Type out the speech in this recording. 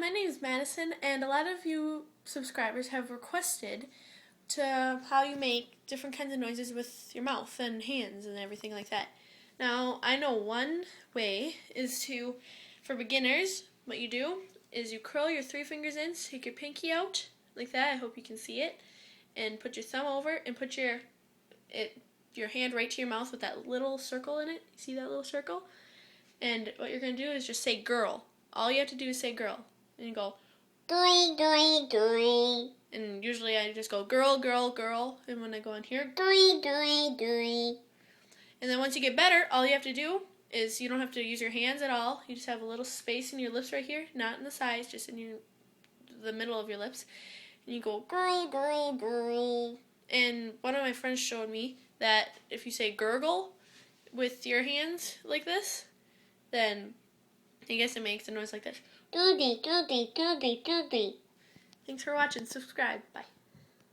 my name is Madison, and a lot of you subscribers have requested to how you make different kinds of noises with your mouth and hands and everything like that. Now, I know one way is for beginners, what you do is you curl your 3 fingers in, take your pinky out like that, I hope you can see it, and put your thumb over and put your hand right to your mouth with that little circle in it. You see that little circle? And what you're going to do is just say girl. All you have to do is say girl. And you go, Doy, doy, doy. and usually I just go girl, girl, girl. And when I go in here, Doy, doy, doy. and then once you get better, all you have to do is you don't have to use your hands at all. You just have a little space in your lips right here, not in the sides, just in the middle of your lips. And you go girl, girl, girl. And one of my friends showed me that if you say gurgle with your hands like this, then I guess it makes a noise like this. Doody, doody, doody, doody. Thanks for watching. Subscribe. Bye.